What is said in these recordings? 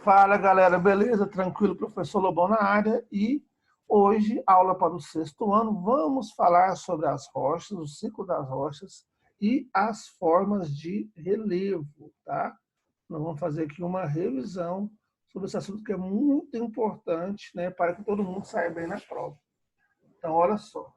Fala, galera, beleza? Tranquilo, professor Lobão na área. E hoje, aula para o sexto ano, vamos falar sobre as rochas, o ciclo das rochas e as formas de relevo, tá? Nós vamos fazer aqui uma revisão sobre esse assunto que é muito importante, né, para que todo mundo saia bem na prova. Então, olha só,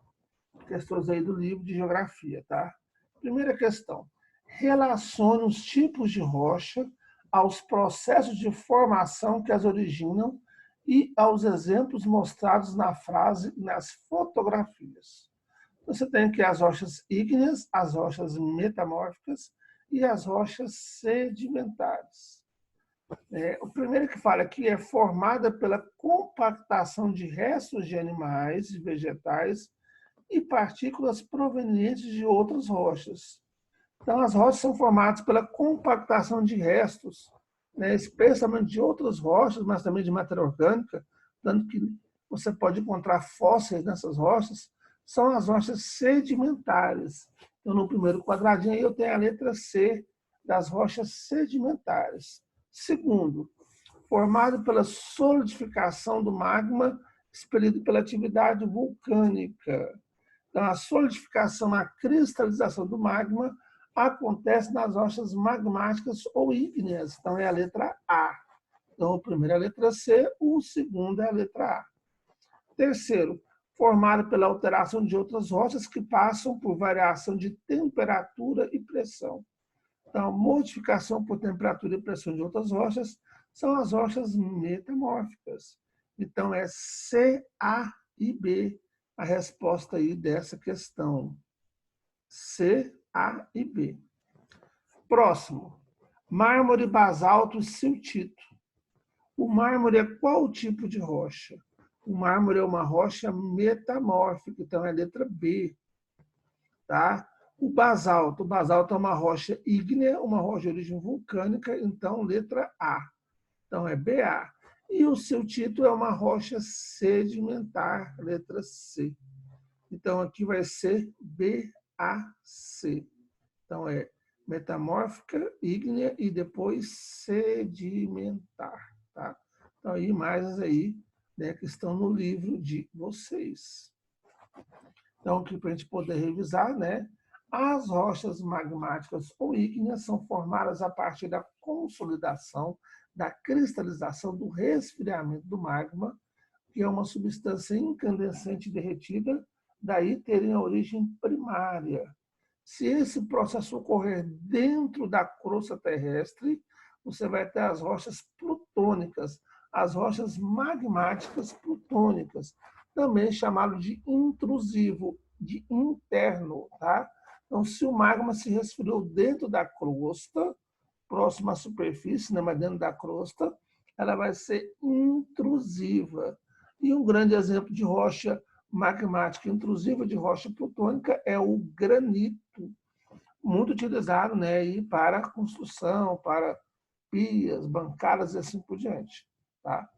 questões aí do livro de geografia, tá? Primeira questão: relacione os tipos de rocha aos processos de formação que as originam e aos exemplos mostrados na frase e nas fotografias. Você tem aqui as rochas ígneas, as rochas metamórficas e as rochas sedimentares. O primeiro que fala aqui é formada pela compactação de restos de animais e vegetais e partículas provenientes de outras rochas. Então, as rochas são formadas pela compactação de restos, né, especialmente de outras rochas, mas também de matéria orgânica, tanto que você pode encontrar fósseis nessas rochas, são as rochas sedimentares. Então, no primeiro quadradinho aí eu tenho a letra C das rochas sedimentares. Segundo, formado pela solidificação do magma expelido pela atividade vulcânica. Então, a solidificação, a cristalização do magma acontece nas rochas magmáticas ou ígneas. Então, é a letra A. Então, o primeiro é a letra C, o segundo é a letra A. Terceiro, formado pela alteração de outras rochas que passam por variação de temperatura e pressão. Então, modificação por temperatura e pressão de outras rochas são as rochas metamórficas. Então, é C, A e B a resposta aí dessa questão. C, A e B. Próximo. Mármore, basalto e siltito. O mármore é qual tipo de rocha? O mármore é uma rocha metamórfica, então é a letra B. Tá? O basalto é uma rocha ígnea, uma rocha de origem vulcânica, então letra A. Então é BA. E o siltito é uma rocha sedimentar, letra C. Então aqui vai ser BAC. Então é metamórfica, ígnea e depois sedimentar. Tá? Então aí imagens aí, né, que estão no livro de vocês. Então, aqui para a gente poder revisar, né? As rochas magmáticas ou ígneas são formadas a partir da consolidação, da cristalização, do resfriamento do magma, que é uma substância incandescente derretida, daí terem a origem primária. Se esse processo ocorrer dentro da crosta terrestre, você vai ter as rochas plutônicas, as rochas magmáticas plutônicas, também chamado de intrusivo, de interno, tá? Então, se o magma se resfriou dentro da crosta, próximo à superfície, né, mas dentro da crosta, ela vai ser intrusiva. E um grande exemplo de rocha magmática intrusiva, de rocha plutônica, é o granito, muito utilizado, né, aí para construção, para pias, bancadas e assim por diante. Tá?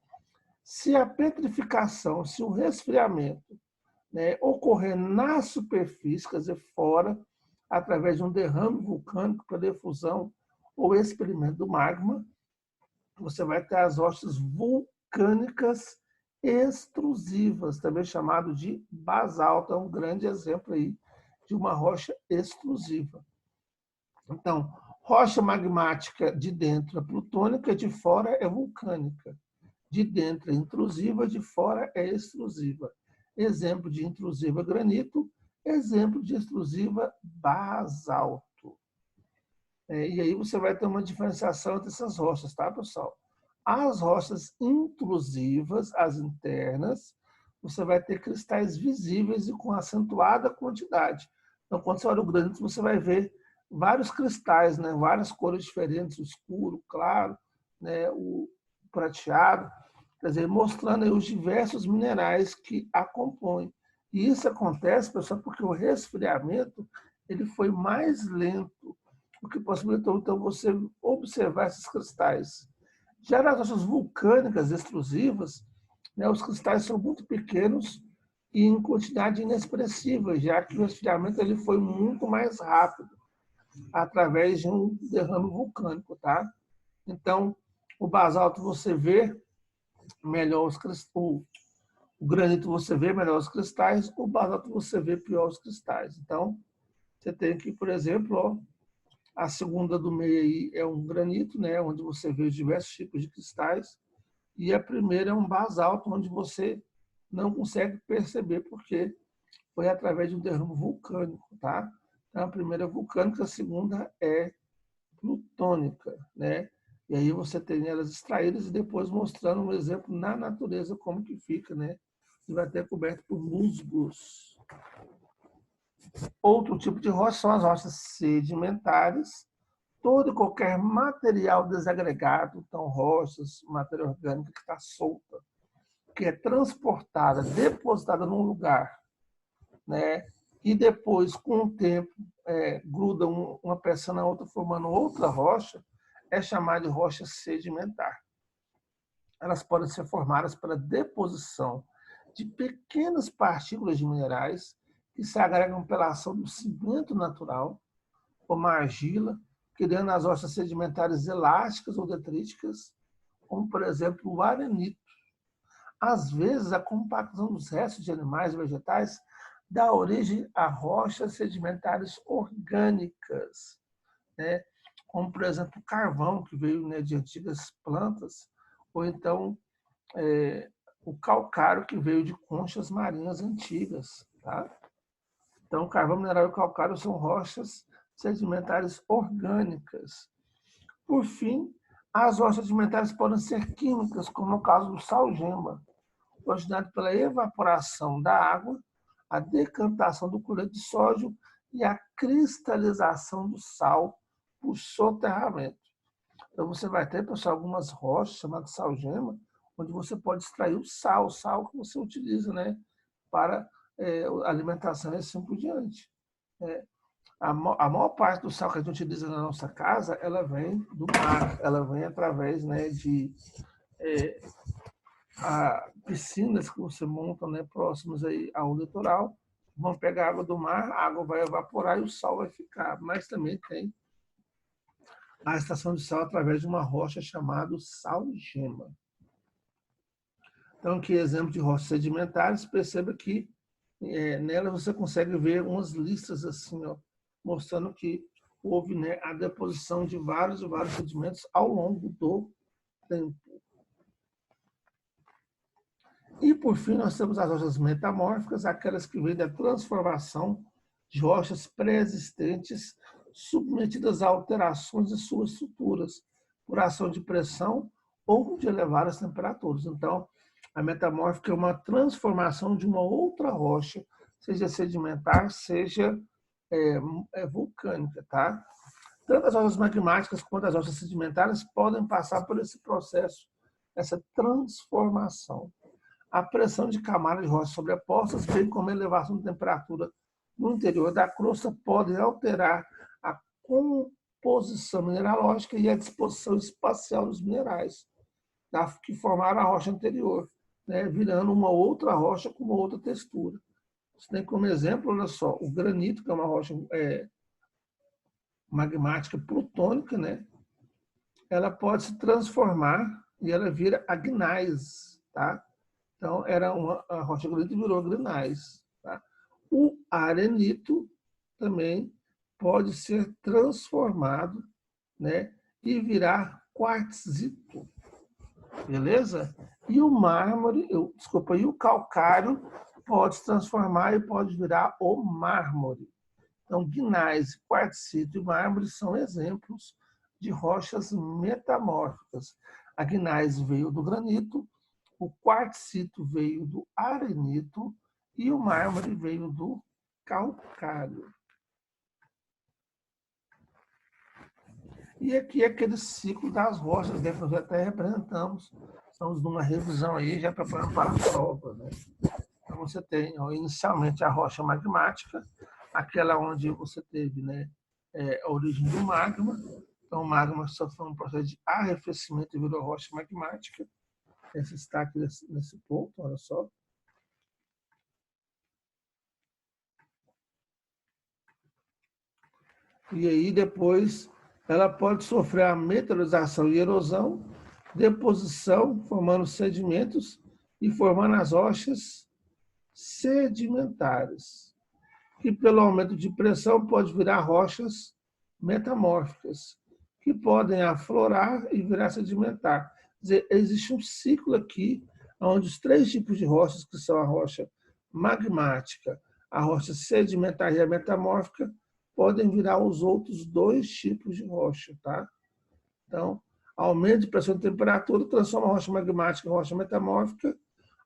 Se a petrificação, se o resfriamento, né, ocorrer na superfície, quer dizer, fora, através de um derrame vulcânico pela efusão ou experimento do magma, você vai ter as rochas vulcânicas extrusivas, também chamado de basalto, é um grande exemplo aí de uma rocha extrusiva. Então, rocha magmática de dentro é plutônica, de fora é vulcânica. De dentro é intrusiva, de fora é extrusiva. Exemplo de intrusiva granito, exemplo de extrusiva basalto. E aí você vai ter uma diferenciação entre essas rochas, tá, pessoal? As rochas intrusivas, as internas, você vai ter cristais visíveis e com acentuada quantidade. Então, quando você olha o granito, você vai ver vários cristais, né? Várias cores diferentes, o escuro, claro, né? O prateado, quer dizer, mostrando aí os diversos minerais que a compõem. E isso acontece, pessoal, porque o resfriamento ele foi mais lento, o que possibilitou, então, você observar esses cristais. Já nas rochas vulcânicas extrusivas, né, os cristais são muito pequenos e em quantidade inexpressiva, já que o resfriamento ele foi muito mais rápido, através de um derrame vulcânico. Tá? Então, O basalto você vê melhor os cristais, o granito você vê melhor os cristais, o basalto você vê pior os cristais. Então, você tem aqui, por exemplo, ó, a segunda do meio aí é um granito, né, onde você vê os diversos tipos de cristais, e a primeira é um basalto, onde você não consegue perceber, porque foi através de um derrame vulcânico, tá? Então, a primeira é vulcânica, a segunda é plutônica, né? E aí você tem elas extraídas e depois mostrando um exemplo na natureza como que fica, né? E vai ter coberto por musgos. Outro tipo de rocha são as rochas sedimentares. Todo e qualquer material desagregado, então rochas, matéria orgânica que está solta, que é transportada, depositada num lugar, né? E depois, com o tempo, gruda uma peça na outra, formando outra rocha, é chamada de rocha sedimentar. Elas podem ser formadas pela deposição de pequenas partículas de minerais que se agregam pela ação do cimento natural, como a argila, criando as rochas sedimentares elásticas ou detríticas, como, por exemplo, o arenito. Às vezes, a compactação dos restos de animais e vegetais dá origem a rochas sedimentares orgânicas, né? Como, por exemplo, o carvão, que veio, né, de antigas plantas, ou então o calcário, que veio de conchas marinhas antigas. Tá? Então, o carvão mineral e o calcário são rochas sedimentares orgânicas. Por fim, as rochas sedimentares podem ser químicas, como no caso do sal-gema, originado pela evaporação da água, a decantação do cloreto de sódio e a cristalização do sal por soterramento. Então, você vai ter, pessoal, algumas rochas chamadas sal-gema, onde você pode extrair o sal que você utiliza, né, para alimentação e assim por diante. A maior parte do sal que a gente utiliza na nossa casa, ela vem do mar, ela vem através, né, de piscinas que você monta, né, próximas aí ao litoral, vão pegar a água do mar, a água vai evaporar e o sal vai ficar. Mas também tem a extração de sal através de uma rocha chamada sal-gema. Então, aqui exemplo de rochas sedimentares, perceba que nela você consegue ver umas listas assim, ó, mostrando que houve, né, a deposição de vários e vários sedimentos ao longo do tempo. E, por fim, nós temos as rochas metamórficas, aquelas que vêm da transformação de rochas pré-existentes submetidas a alterações de suas estruturas, por ação de pressão ou de elevadas temperaturas. Então, a metamórfica é uma transformação de uma outra rocha, seja sedimentar, seja vulcânica. Tá? Tanto as rochas magmáticas quanto as rochas sedimentares podem passar por esse processo, essa transformação. A pressão de camadas de rochas sobrepostas, bem como a elevação de temperatura no interior da crosta, podem alterar a composição mineralógica e a disposição espacial dos minerais, que formaram a rocha anterior, né, virando uma outra rocha com uma outra textura. Você tem como exemplo, olha só, o granito, que é uma rocha magmática plutônica, né, ela pode se transformar e ela vira a gneiss, tá? Então, era a rocha granito e virou granais. Tá? O arenito também pode ser transformado, né, e virar quartzito. Beleza? E o mármore, e o calcário pode se transformar e pode virar o mármore. Então, gneiss, quartzito e mármore são exemplos de rochas metamórficas. A gneiss veio do granito, o quartzito veio do arenito e o mármore veio do calcário. E aqui é aquele ciclo das rochas, né, que nós até representamos. Estamos numa revisão aí, já preparando para a prova. Né? Então, você tem, ó, inicialmente, a rocha magmática, aquela onde você teve, né, a origem do magma. Então, o magma sofreu um processo de arrefecimento e virou rocha magmática. Esse está aqui nesse ponto, olha só. E aí depois ela pode sofrer a meteorização e erosão deposição, formando sedimentos e formando as rochas sedimentares, que pelo aumento de pressão pode virar rochas metamórficas, que podem aflorar e virar sedimentar. Quer dizer, existe um ciclo aqui, onde os três tipos de rochas, que são a rocha magmática, a rocha sedimentar e a metamórfica, podem virar os outros dois tipos de rocha, tá? Então, aumento de pressão e temperatura transforma a rocha magmática em rocha metamórfica,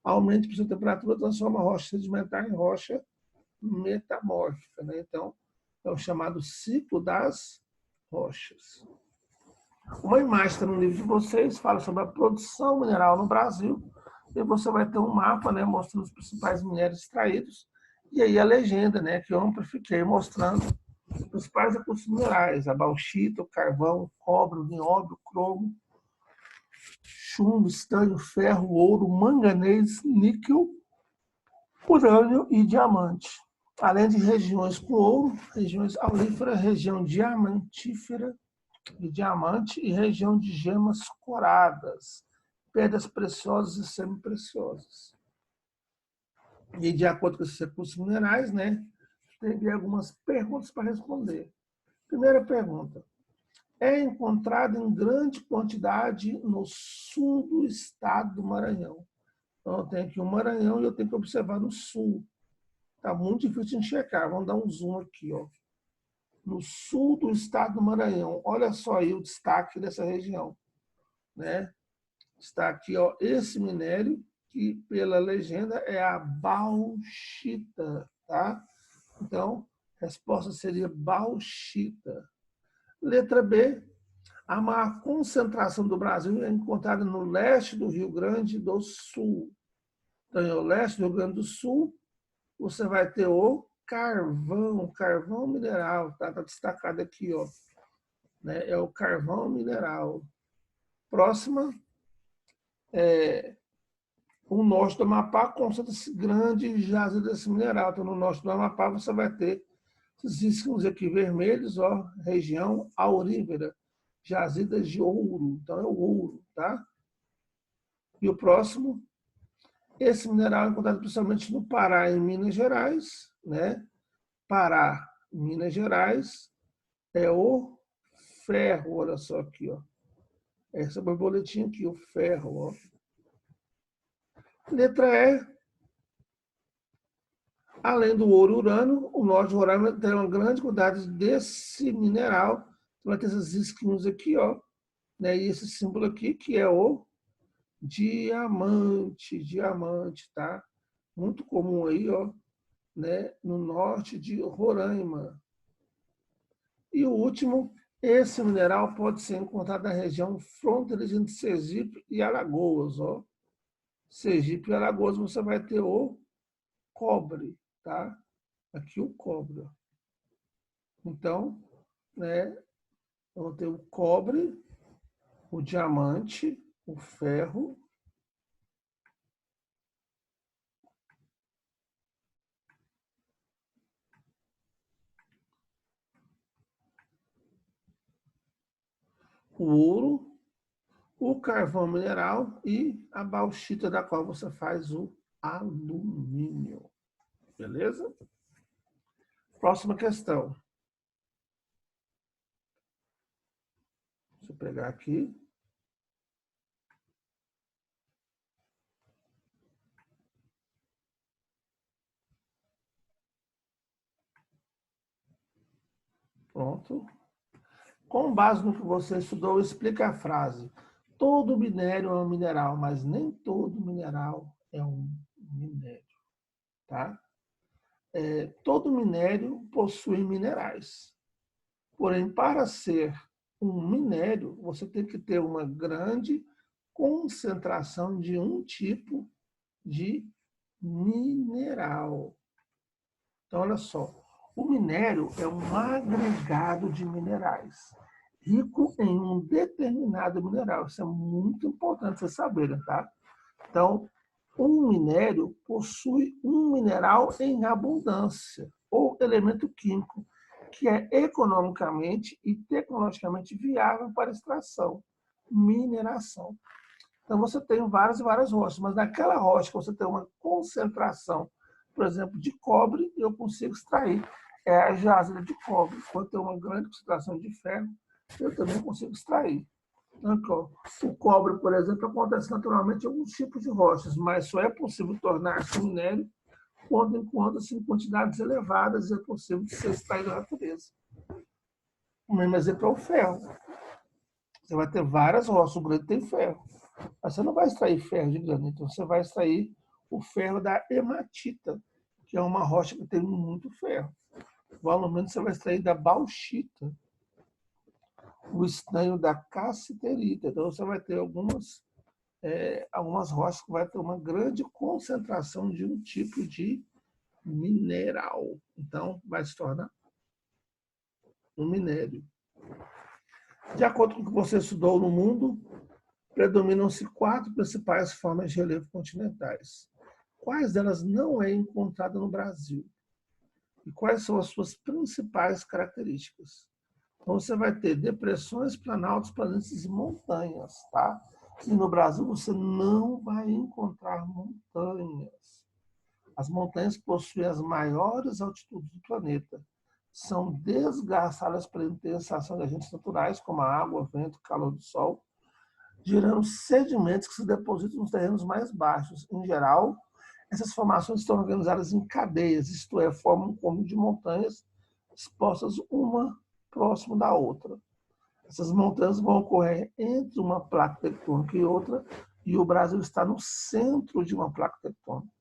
aumento de pressão e temperatura transforma a rocha sedimentar em rocha metamórfica, né? Então, é o chamado ciclo das rochas. Uma imagem está no livro de vocês, fala sobre a produção mineral no Brasil, e você vai ter um mapa, né, mostrando os principais minérios extraídos, e aí a legenda, né, que eu amplifiquei, mostrando os principais recursos minerais, a bauxita, o carvão, o cobre, o nióbio, o cromo, chumbo, estanho, ferro, ouro, manganês, níquel, urânio e diamante. Além de regiões com ouro, regiões auríferas, região diamantífera de diamante e região de gemas coradas, pedras preciosas e semipreciosas. E de acordo com esses recursos minerais, né, tem algumas perguntas para responder. Primeira pergunta: é encontrado em grande quantidade no sul do estado do Maranhão. Então, eu tenho aqui o Maranhão e eu tenho que observar no sul. Está muito difícil de checar. Vamos dar um zoom aqui, ó. No sul do estado do Maranhão. Olha só aí o destaque dessa região, né? Está aqui, ó, esse minério, que pela legenda é a bauxita, tá? Então, a resposta seria bauxita. Letra B. A maior concentração do Brasil é encontrada no leste do Rio Grande do Sul. Então, no leste do Rio Grande do Sul, você vai ter o carvão mineral, tá? Tá destacado aqui, ó, né? É o carvão mineral. Próxima, o norte do Amapá concentra-se grande jazida desse mineral. Então, no norte do Amapá, você vai ter esses riscos aqui vermelhos, ó, região aurífera, jazidas de ouro. Então, é o ouro, tá? E o próximo, esse mineral é encontrado principalmente no Pará e em Minas Gerais, né? Pará, Minas Gerais, é o ferro, olha só aqui, ó. Essa borboletinha aqui, o ferro, ó. Letra E, além do ouro urânio, o norte de Roraima tem uma grande quantidade desse mineral. Vai ter esses risquinhos aqui, ó, né? E esse símbolo aqui, que é o diamante, tá? Muito comum aí, ó, né? No norte de Roraima. E o último, esse mineral pode ser encontrado na região fronteiriça entre Sergipe e Alagoas, ó. Sergipe e Alagoas você vai ter o cobre, tá? Aqui o cobre, ó. Então, né, vamos ter o cobre, o diamante, o ferro, o ouro, o carvão mineral e a bauxita, da qual você faz o alumínio. Beleza? Próxima questão. Deixa eu pegar aqui. Pronto. Com base no que você estudou, explica a frase. Todo minério é um mineral, mas nem todo mineral é um minério, tá? Todo minério possui minerais. Porém, para ser um minério, você tem que ter uma grande concentração de um tipo de mineral. Então, olha só, o minério é um agregado de minerais, rico em um determinado mineral. Isso é muito importante vocês saberem, tá? Então, um minério possui um mineral em abundância, ou elemento químico, que é economicamente e tecnologicamente viável para extração. mineração. Então, você tem várias e várias rochas, mas naquela rocha que você tem uma concentração, por exemplo, de cobre, eu consigo extrair a jazida de cobre. Quando tem uma grande concentração de ferro, eu também consigo extrair. O cobre, por exemplo, acontece naturalmente em alguns tipos de rochas, mas só é possível tornar-se minério quando encontra-se em quantidades elevadas e é possível de ser extraído da natureza. O mesmo exemplo é o ferro. Você vai ter várias rochas, o granito tem ferro. Mas você não vai extrair ferro de granito, você vai extrair o ferro da hematita, que é uma rocha que tem muito ferro. Provavelmente você vai extrair da bauxita, o estanho da cassiterita. Então você vai ter algumas rochas que vai ter uma grande concentração de um tipo de mineral. Então vai se tornar um minério. De acordo com o que você estudou no mundo, predominam-se 4 principais formas de relevo continentais. Quais delas não é encontrada no Brasil? E quais são as suas principais características? Então, você vai ter depressões, planaltos, planícies e montanhas, tá? E no Brasil você não vai encontrar montanhas. As montanhas possuem as maiores altitudes do planeta. São desgastadas pela intensa ação de agentes naturais, como a água, vento, calor do sol, gerando sedimentos que se depositam nos terrenos mais baixos. Em geral, essas formações estão organizadas em cadeias, isto é, formam um conjunto de montanhas expostas uma próximo da outra. Essas montanhas vão ocorrer entre uma placa tectônica e outra, e o Brasil está no centro de uma placa tectônica.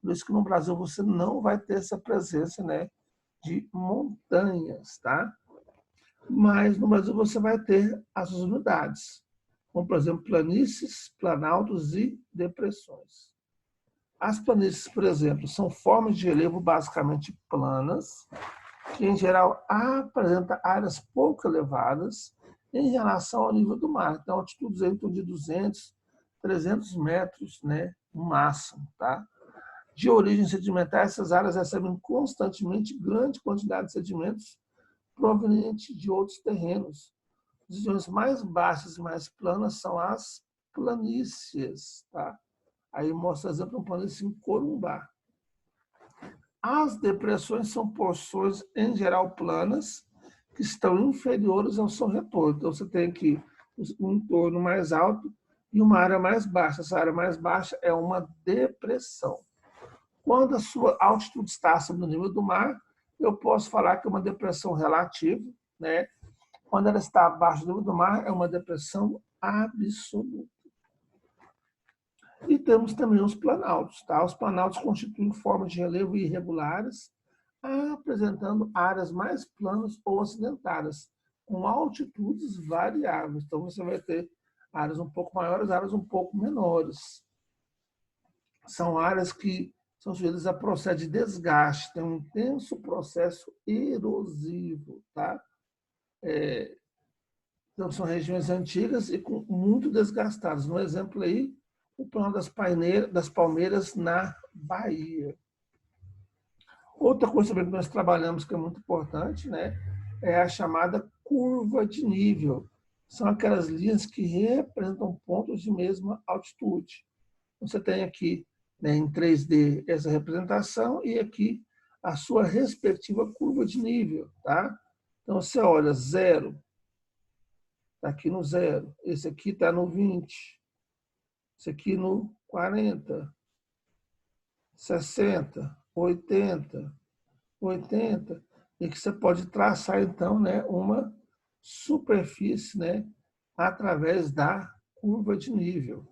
Por isso que no Brasil você não vai ter essa presença, né, de montanhas, tá? Mas no Brasil você vai ter as unidades, como, por exemplo, planícies, planaltos e depressões. As planícies, por exemplo, são formas de relevo basicamente planas, que em geral apresenta áreas pouco elevadas em relação ao nível do mar. Então, altitudes em torno de 200, 300 metros, né, no máximo, tá? De origem sedimentar, essas áreas recebem constantemente grande quantidade de sedimentos provenientes de outros terrenos. As regiões mais baixas e mais planas são as planícies, tá? Aí mostra exemplo um planície em Corumbá. As depressões são porções, em geral, planas, que estão inferiores ao seu retorno. Então, você tem aqui um entorno mais alto e uma área mais baixa. Essa área mais baixa é uma depressão. Quando a sua altitude está acima do nível do mar, eu posso falar que é uma depressão relativa, né? Quando ela está abaixo do nível do mar, é uma depressão absoluta. E temos também os planaltos. Tá? Os planaltos constituem formas de relevo irregulares, apresentando áreas mais planas ou acidentadas, com altitudes variáveis. Então, você vai ter áreas um pouco maiores, áreas um pouco menores. São áreas que são sujeitas a processo de desgaste, tem um intenso processo erosivo. Tá? Então, são regiões antigas e muito desgastadas. Um exemplo aí, o plano das Palmeiras na Bahia. Outra coisa também que nós trabalhamos que é muito importante, né, é a chamada curva de nível. São aquelas linhas que representam pontos de mesma altitude. Você tem aqui, né, em 3D essa representação e aqui a sua respectiva curva de nível. Tá? Então, você olha 0, está aqui no 0. Esse aqui está no 20. Esse aqui no 40, 60, 80, 80, e que você pode traçar, então, né, uma superfície, né, através da curva de nível.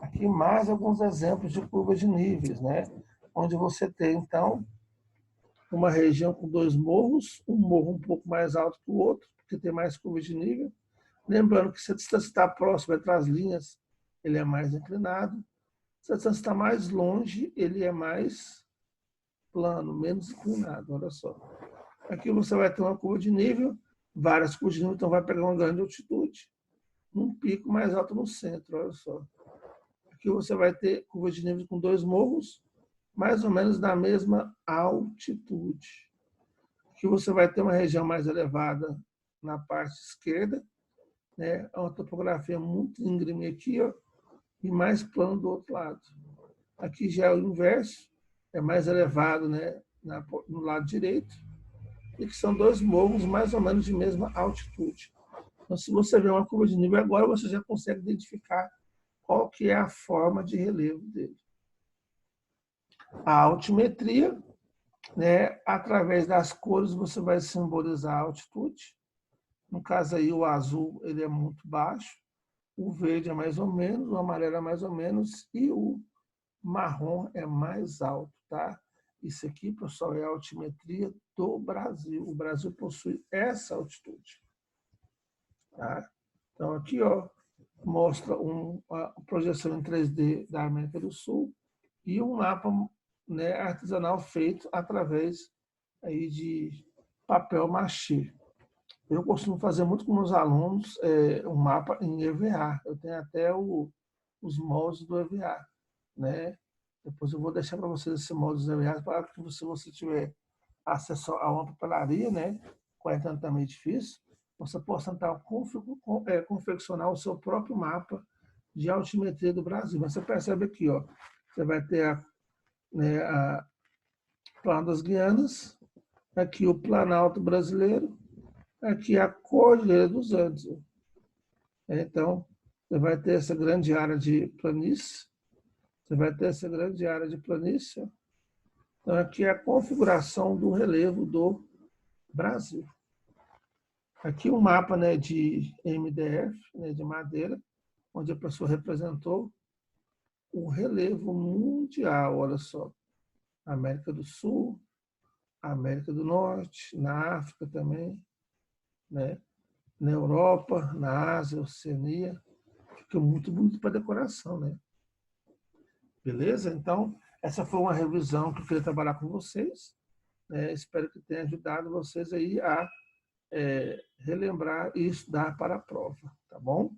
Aqui mais alguns exemplos de curva de níveis, né, onde você tem, então, uma região com 2 morros, um morro um pouco mais alto que o outro, porque tem mais curva de nível. Lembrando que se a distância está próxima entre as linhas, ele é mais inclinado. Se a distância está mais longe, ele é mais plano, menos inclinado. Olha só. Aqui você vai ter uma curva de nível, várias curvas de nível, então vai pegar uma grande altitude, um pico mais alto no centro. Olha só. Aqui você vai ter curva de nível com 2 morros, mais ou menos da mesma altitude. Aqui você vai ter uma região mais elevada na parte esquerda né? É uma topografia muito íngreme aqui, ó, e mais plano do outro lado. Aqui já é o inverso, é mais elevado, né, no lado direito, e que são dois morros mais ou menos de mesma altitude. Então, se você vê uma curva de nível agora, você já consegue identificar qual que é a forma de relevo dele. A altimetria, né, através das cores, você vai simbolizar a altitude. No caso aí, o azul ele é muito baixo, o verde é mais ou menos, o amarelo é mais ou menos e o marrom é mais alto, tá? Isso aqui, pessoal, é a altimetria do Brasil. O Brasil possui essa altitude, tá? Então, aqui, ó, mostra uma projeção em 3D da América do Sul e um mapa, né, artesanal feito através aí de papel machê. Eu costumo fazer muito com meus alunos um mapa em EVA. Eu tenho até os moldes do EVA, né? Depois eu vou deixar para vocês esse molde do EVA para que se você tiver acesso a uma papelaria, né, quando é também difícil, você possa tentar confeccionar o seu próprio mapa de altimetria do Brasil. Mas você percebe aqui, ó, você vai ter a Plano das Guianas, aqui o Planalto Brasileiro, aqui a Cordilheira dos Andes. Então, você vai ter essa grande área de planície, você vai ter essa grande área de planície. Então, aqui é a configuração do relevo do Brasil. Aqui um mapa, né, de MDF, né, de madeira, onde a pessoa representou o relevo mundial, olha só. América do Sul, América do Norte, na África também, né? Na Europa, na Ásia, Oceania. Fica muito bonito para decoração, né? Beleza? Então, essa foi uma revisão que eu queria trabalhar com vocês. Espero que tenha ajudado vocês aí a relembrar e estudar para a prova, tá bom?